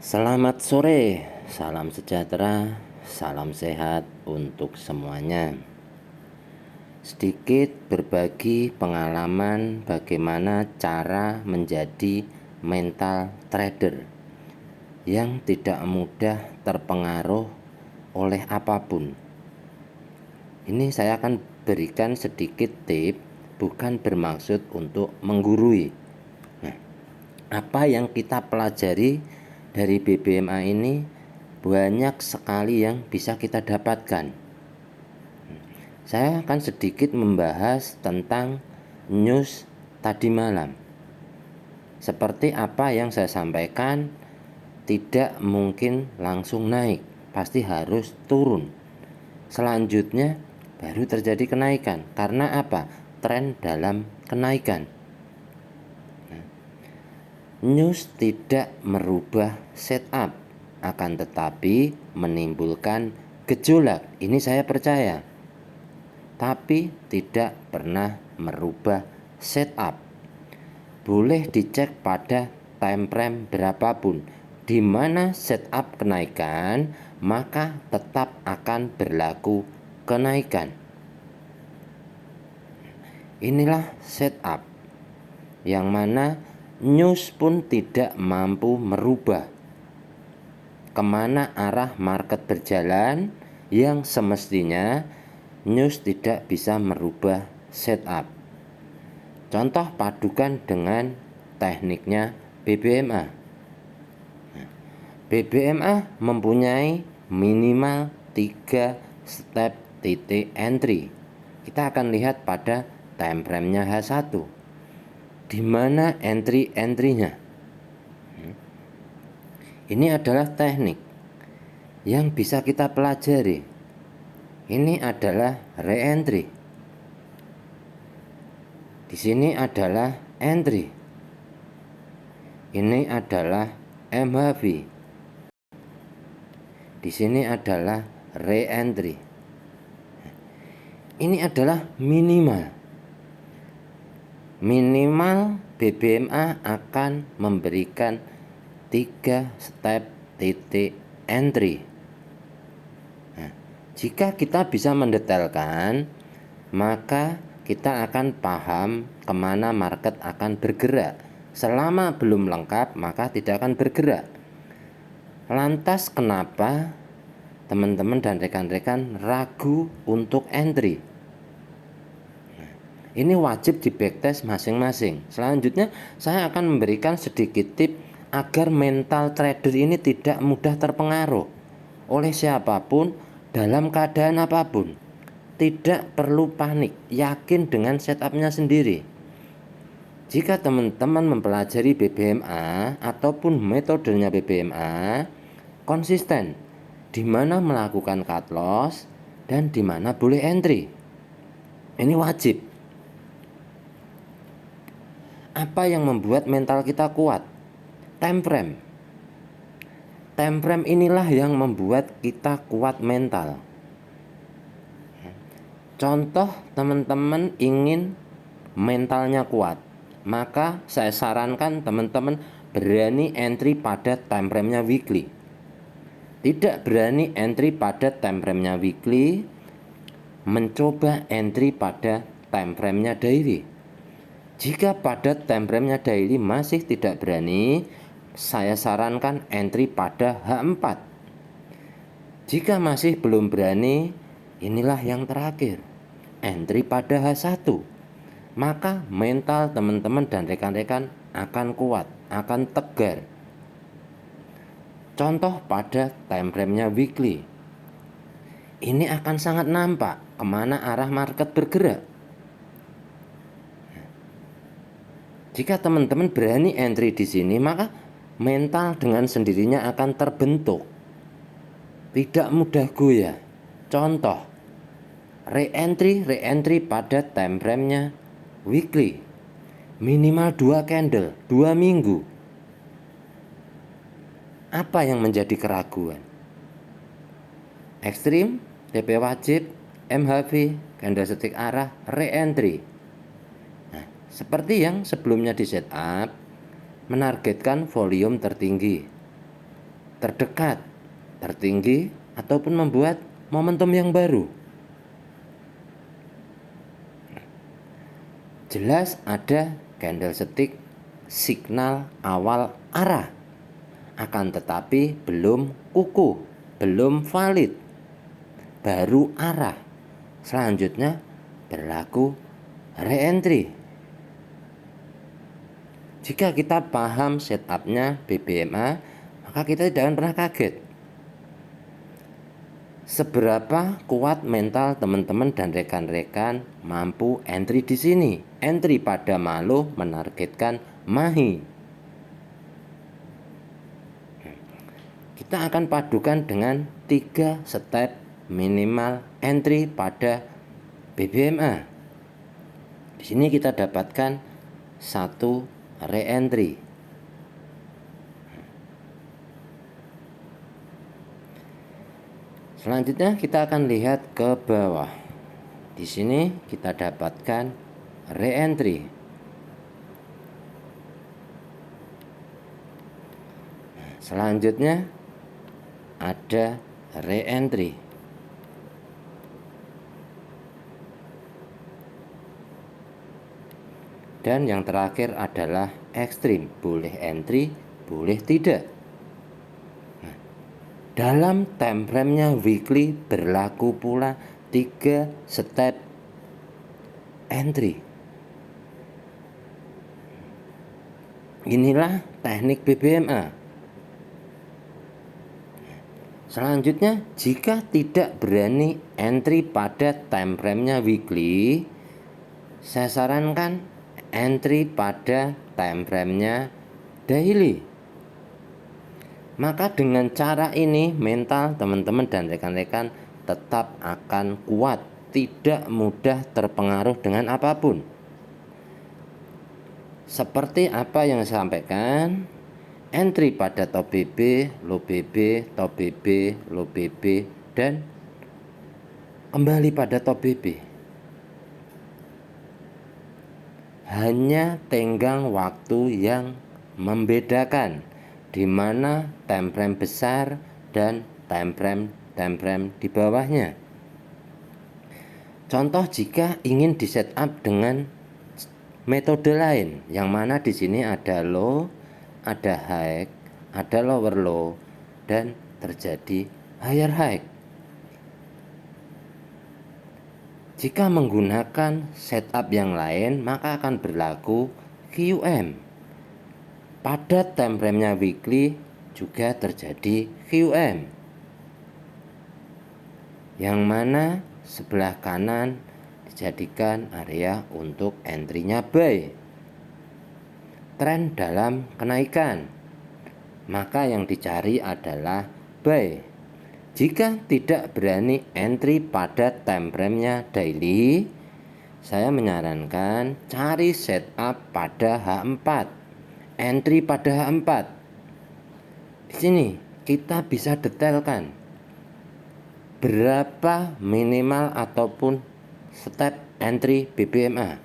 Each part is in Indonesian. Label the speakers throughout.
Speaker 1: Selamat sore, salam sejahtera, salam sehat untuk semuanya. Sedikit berbagi pengalaman bagaimana cara menjadi mental trader yang tidak mudah terpengaruh oleh apapun. Ini saya akan berikan sedikit tips, bukan bermaksud untuk menggurui. Nah, apa yang kita pelajari dari BBMA ini banyak sekali yang bisa kita dapatkan. Saya akan sedikit membahas tentang news tadi malam. Seperti apa yang saya sampaikan, tidak mungkin langsung naik, pasti harus turun. Selanjutnya baru terjadi kenaikan. Karena apa? Tren dalam kenaikan. News tidak merubah setup, akan tetapi menimbulkan gejolak. Ini saya percaya. Tapi tidak pernah merubah setup. Boleh dicek pada time frame berapapun. Di mana setup kenaikan, maka tetap akan berlaku kenaikan. Inilah setup yang mana news pun tidak mampu merubah kemana arah market berjalan, yang semestinya news tidak bisa merubah setup. Contoh padukan dengan tekniknya BBMA. BBMA mempunyai minimal 3 step titik entry. Kita akan lihat pada time frame-nya H1. Di mana entry-entry-nya? Ini adalah teknik yang bisa kita pelajari. Ini adalah re-entry. Di sini adalah entry. Ini adalah MHV. Di sini adalah re-entry. Ini adalah minimal. Minimal BBMA akan memberikan 3 step titik entry. Nah, jika kita bisa mendetailkan, maka kita akan paham kemana market akan bergerak. Selama belum lengkap, maka tidak akan bergerak. Lantas kenapa teman-teman dan rekan-rekan ragu untuk entry? Ini wajib di backtest masing-masing. Selanjutnya saya akan memberikan sedikit tips agar mental trader ini tidak mudah terpengaruh oleh siapapun dalam keadaan apapun. Tidak perlu panik, yakin dengan setupnya sendiri. Jika teman-teman mempelajari BBMA ataupun metodenya BBMA, konsisten di mana melakukan cut loss dan di mana boleh entry. Ini wajib. Apa yang membuat mental kita kuat? Time frame. Time frame inilah yang membuat kita kuat mental. Contoh, teman-teman ingin mentalnya kuat, maka saya sarankan teman-teman berani entry pada time frame-nya weekly. Tidak berani entry pada time frame-nya weekly, mencoba entry pada time frame-nya daily. Jika pada time frame-nya daily masih tidak berani, saya sarankan entry pada H4. Jika masih belum berani, inilah yang terakhir, entry pada H1. Maka mental teman-teman dan rekan-rekan akan kuat, akan tegar. Contoh pada time frame-nya weekly. Ini akan sangat nampak kemana arah market bergerak. Jika teman-teman berani entry di sini, maka mental dengan sendirinya akan terbentuk. Tidak mudah goyah. Contoh, re-entry pada time frame-nya weekly. Minimal 2 candle, 2 minggu. Apa yang menjadi keraguan? Ekstrim, TP wajib, MHV, candlestick arah, re-entry. Seperti yang sebelumnya di setup, menargetkan volume tertinggi. terdekat, tertinggi, ataupun membuat momentum yang baru. Jelas ada candlestick signal awal arah, akan tetapi belum kukuh, belum valid, baru arah. Selanjutnya berlaku re-entry. Jika kita paham setupnya BBMA, maka kita tidak akan pernah kaget seberapa kuat mental teman-teman dan rekan-rekan mampu entry di sini. Entry pada Maluh menargetkan Mahi. Kita akan padukan dengan 3 step minimal entry pada BBMA. Di sini kita dapatkan 1 re-entry. Selanjutnya kita akan lihat ke bawah. Di sini kita dapatkan re-entry. Selanjutnya ada re-entry. Dan yang terakhir adalah ekstrim, boleh entry, boleh tidak. Dalam time frame-nya weekly berlaku pula 3 step entry. Inilah teknik BBMA. Selanjutnya, jika tidak berani entry pada time frame-nya weekly, saya sarankan entry pada time frame-nya daily. Maka dengan cara ini mental teman-teman dan rekan-rekan tetap akan kuat, tidak mudah terpengaruh dengan apapun. Seperti apa yang saya sampaikan, entry pada top BB, low BB, top BB, low BB, dan kembali pada top BB. Hanya tenggang waktu yang membedakan, di mana time frame besar dan time frame di bawahnya. Contoh jika ingin di setup dengan metode lain, yang mana di sini ada low, ada high, ada lower low, dan terjadi higher high. Jika menggunakan setup yang lain, maka akan berlaku QM. Pada time frame-nya weekly juga terjadi QM, yang mana sebelah kanan dijadikan area untuk entry-nya buy. Tren dalam kenaikan, maka yang dicari adalah buy. Jika tidak berani entry pada time frame-nya daily, saya menyarankan cari setup pada H4. Entry pada H4. Di sini kita bisa detailkan berapa minimal ataupun step entry BBMA.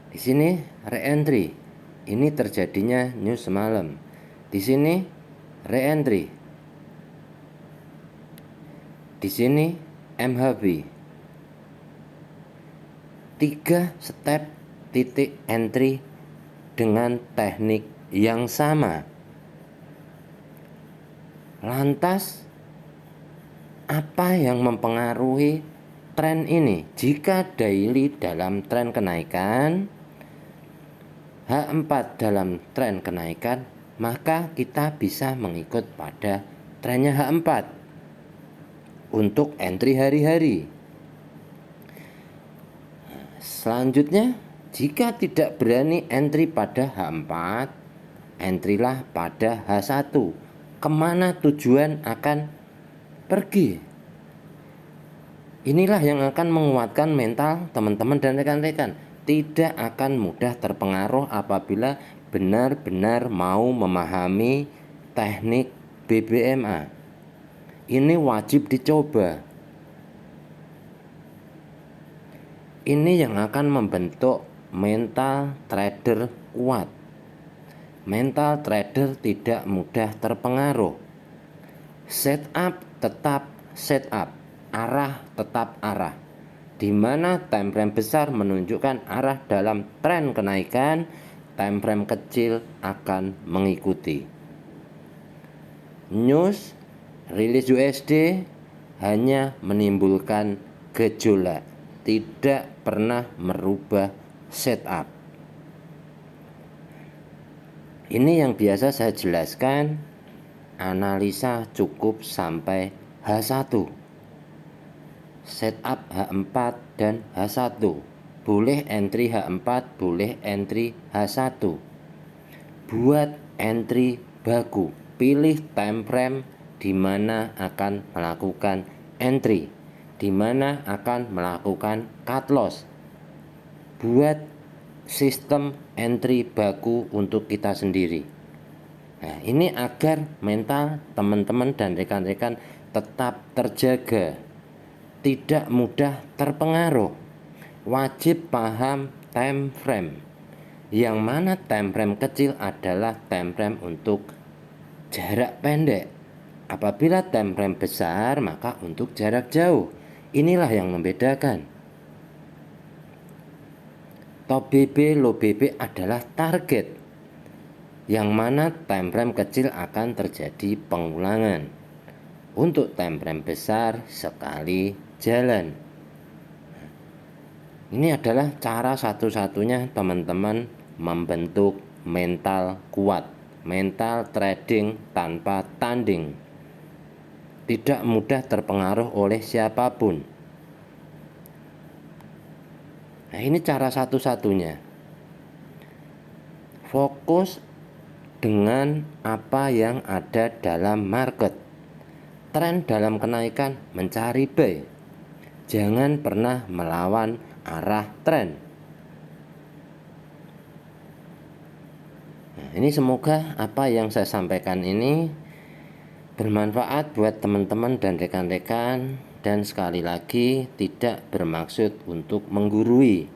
Speaker 1: Di sini re-entry. Ini terjadinya news semalam. Di sini re-entry. Di sini MHB. 3 step titik entry dengan teknik yang sama. Lantas apa yang mempengaruhi tren ini? Jika daily dalam tren kenaikan, H4 dalam tren kenaikan, maka kita bisa mengikut pada trennya H4 untuk entry hari-hari. Selanjutnya, jika tidak berani entry pada H4, entrylah pada H1. Kemana tujuan akan pergi? Inilah yang akan menguatkan mental teman-teman dan rekan-rekan. Tidak akan mudah terpengaruh apabila benar-benar mau memahami teknik BBMA. Ini wajib dicoba. Ini yang akan membentuk mental trader kuat. mental trader tidak mudah terpengaruh. Setup tetap setup, arah tetap arah, di mana time frame besar menunjukkan arah dalam tren kenaikan, time frame kecil akan mengikuti. News rilis USD hanya menimbulkan gejolak, tidak pernah merubah setup. Ini yang biasa saya jelaskan, analisa cukup sampai H1, setup H4 dan H1, boleh entry H4, boleh entry H1. Buat entry baku, pilih time frame di mana akan melakukan entry, di mana akan melakukan cut loss. Buat sistem entry baku untuk kita sendiri. Nah, ini agar mental teman-teman dan rekan-rekan tetap terjaga, tidak mudah terpengaruh. Wajib paham time frame. Yang mana time frame kecil adalah time frame untuk jarak pendek. Apabila time frame besar, maka untuk jarak jauh. Inilah yang membedakan. Top BB, low BB adalah target, yang mana time frame kecil akan terjadi pengulangan. Untuk time frame besar sekali jalan. Ini adalah cara satu-satunya teman-teman membentuk mental kuat, mental trading tanpa tanding, tidak mudah terpengaruh oleh siapapun. Nah, ini cara satu-satunya. Fokus dengan apa yang ada dalam market. Tren dalam kenaikan, mencari buy. Jangan pernah melawan arah tren. Nah, ini semoga apa yang saya sampaikan ini bermanfaat buat teman-teman dan rekan-rekan. Dan sekali lagi tidak bermaksud untuk menggurui,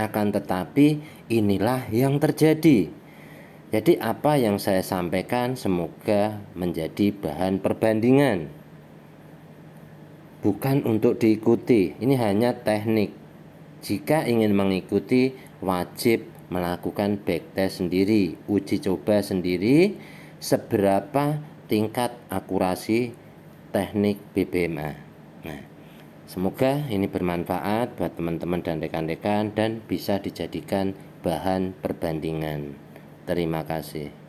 Speaker 1: akan tetapi inilah yang terjadi. Jadi apa yang saya sampaikan semoga menjadi bahan perbandingan, bukan untuk diikuti. Ini hanya teknik. Jika ingin mengikuti, wajib melakukan backtest sendiri, uji coba sendiri seberapa tingkat akurasi teknik BBMA. Nah, semoga ini bermanfaat buat teman-teman dan rekan-rekan dan bisa dijadikan bahan perbandingan. Terima kasih.